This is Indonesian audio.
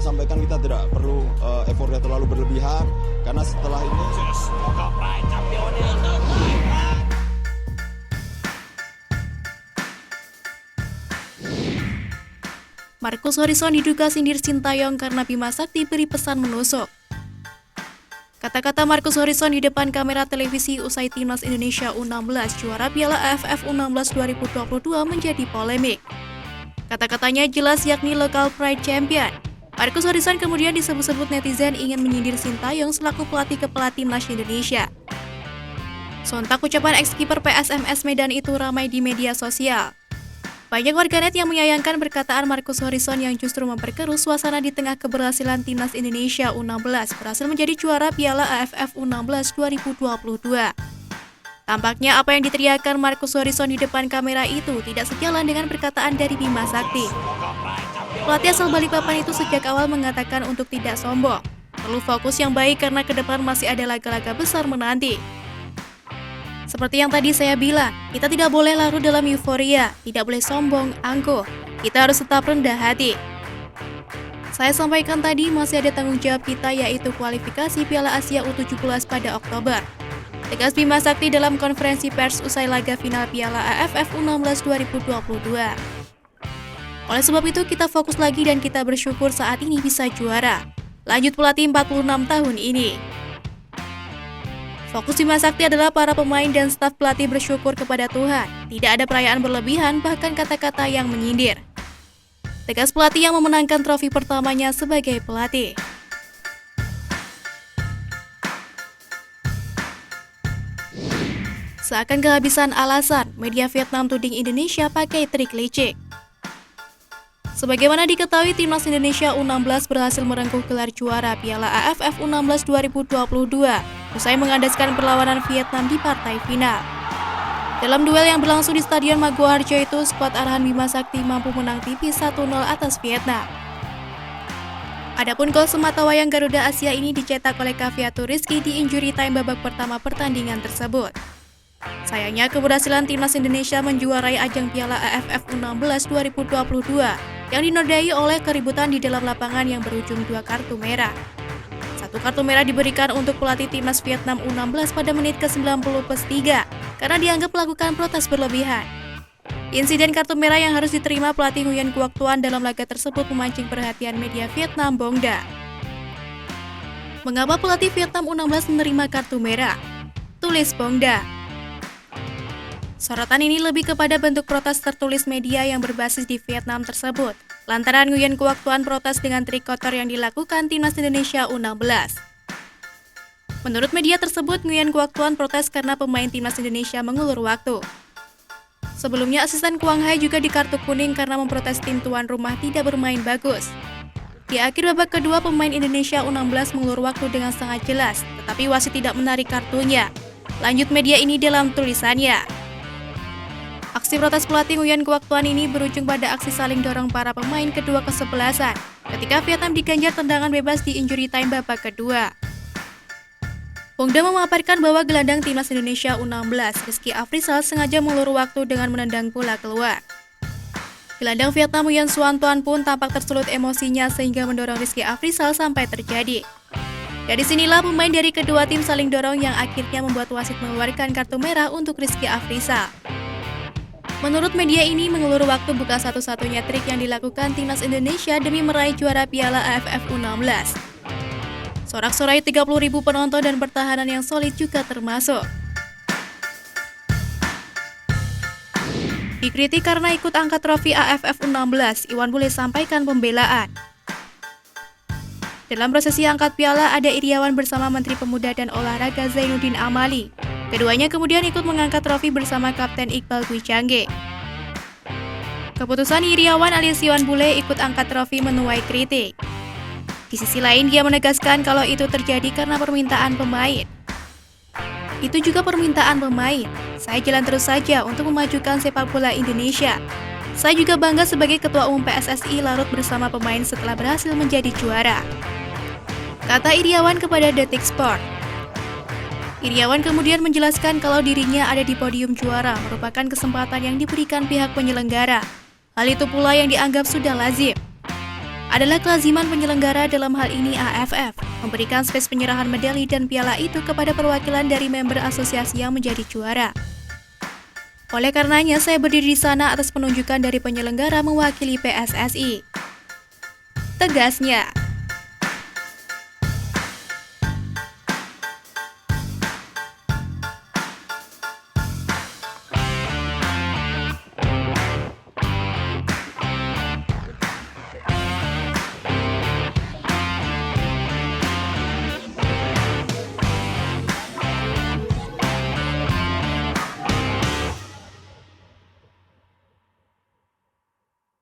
sampaikan kita tidak perlu euforia terlalu berlebihan karena setelah ini Marcus Horizon diduga sindir Sintayong karena Bima Sakti beri pesan menusuk. Kata-kata Marcus Horizon di depan kamera televisi usai Timnas Indonesia U16 juara Piala AFF U16 2022 menjadi polemik. Kata-katanya jelas yakni local pride champion. Marcus Horizon kemudian disebut-sebut netizen ingin menyindir Sintayong selaku pelatih kepala Timnas Indonesia. Sontak ucapan ex-kiper PSMS Medan itu ramai di media sosial. Banyak warganet yang menyayangkan perkataan Marcus Horizon yang justru memperkeruh suasana di tengah keberhasilan Timnas Indonesia U16 berhasil menjadi juara Piala AFF U16 2022. Tampaknya apa yang diteriakkan Marcus Horizon di depan kamera itu tidak sejalan dengan perkataan dari Bima Sakti. Pelatih asal Balikpapan itu sejak awal mengatakan untuk tidak sombong, perlu fokus yang baik karena ke depan masih ada laga-laga besar menanti. Seperti yang tadi saya bilang, kita tidak boleh larut dalam euforia, tidak boleh sombong, angkuh. Kita harus tetap rendah hati. Saya sampaikan tadi masih ada tanggung jawab kita yaitu kualifikasi Piala Asia U17 pada Oktober. Tegas Bima Sakti dalam konferensi pers usai laga final Piala AFF U16 2022. Oleh sebab itu kita fokus lagi dan kita bersyukur saat ini bisa juara. Lanjut pelatih 46 tahun ini. Fokus Bima Sakti adalah para pemain dan staf pelatih bersyukur kepada Tuhan. Tidak ada perayaan berlebihan, bahkan kata-kata yang menyindir. Tegas pelatih yang memenangkan trofi pertamanya sebagai pelatih. Seakan kehabisan alasan, media Vietnam tuding Indonesia pakai trik licik. Sebagaimana diketahui, Timnas Indonesia U16 berhasil merengkuh gelar juara Piala AFF U16 2022 usai mengandaskan perlawanan Vietnam di partai final. Dalam duel yang berlangsung di Stadion Maguwo Harjo itu, skuad arahan Bima Sakti mampu menang tipis 1-0 atas Vietnam. Adapun gol sematawayang Garuda Asia ini dicetak oleh Caviatur Rizky di injury time babak pertama pertandingan tersebut. Sayangnya keberhasilan Timnas Indonesia menjuarai ajang Piala AFF U16 2022 yang dinodai oleh keributan di dalam lapangan yang berujung 2 kartu merah. Satu kartu merah diberikan untuk pelatih Timnas Vietnam U16 pada menit ke-90+3 karena dianggap melakukan protes berlebihan. Insiden kartu merah yang harus diterima pelatih Nguyen Quoc Tuan dalam laga tersebut memancing perhatian media Vietnam Bongda. Mengapa pelatih Vietnam U16 menerima kartu merah? Tulis Bongda. Sorotan ini lebih kepada bentuk protes tertulis media yang berbasis di Vietnam tersebut, lantaran Nguyen Quoc Tuan protes dengan trik kotor yang dilakukan Timnas Indonesia U16. Menurut media tersebut, Nguyen Quoc Tuan protes karena pemain Timnas Indonesia mengulur waktu. Sebelumnya, asisten Quang Hai juga dikartu kuning karena memprotes tim tuan rumah tidak bermain bagus. Di akhir babak kedua, pemain Indonesia U16 mengulur waktu dengan sangat jelas, tetapi wasit tidak menarik kartunya. Lanjut media ini dalam tulisannya. Aksi protes pelatih Nguyen Quoc Tuan ini berujung pada aksi saling dorong para pemain kedua kesebelasan ketika Vietnam diganjar tendangan bebas di injury time babak kedua. Bongda memaparkan bahwa gelandang Timnas Indonesia U16, Rizky Afrizal, sengaja mengulur waktu dengan menendang bola keluar. Gelandang Vietnam Nguyen Xuan Tuan pun tampak tersulut emosinya sehingga mendorong Rizky Afrizal sampai terjadi. Dari sinilah pemain dari kedua tim saling dorong yang akhirnya membuat wasit mengeluarkan kartu merah untuk Rizky Afrizal. Menurut media ini, mengulur waktu bukan satu-satunya trik yang dilakukan Timnas Indonesia demi meraih juara Piala AFF U16. Sorak-sorai 30.000 penonton dan pertahanan yang solid juga termasuk. Dikritik karena ikut angkat trofi AFF U16, Iwan Bule sampaikan pembelaan. Dalam prosesi angkat piala ada Iriawan bersama Menteri Pemuda dan Olahraga Zainuddin Amali. Keduanya kemudian ikut mengangkat trofi bersama Kapten Iqbal Dwi Changge. Keputusan Iriawan alias Iwan Bule ikut angkat trofi menuai kritik. Di sisi lain, dia menegaskan kalau itu terjadi karena permintaan pemain. Itu juga permintaan pemain. Saya jalan terus saja untuk memajukan sepak bola Indonesia. Saya juga bangga sebagai Ketua Umum PSSI larut bersama pemain setelah berhasil menjadi juara, kata Iriawan kepada Detik Sport. Iriawan kemudian menjelaskan kalau dirinya ada di podium juara merupakan kesempatan yang diberikan pihak penyelenggara. Hal itu pula yang dianggap sudah lazim. Adalah kelaziman penyelenggara, dalam hal ini AFF, memberikan space penyerahan medali dan piala itu kepada perwakilan dari member asosiasi yang menjadi juara. Oleh karenanya, saya berdiri di sana atas penunjukan dari penyelenggara mewakili PSSI. Tegasnya.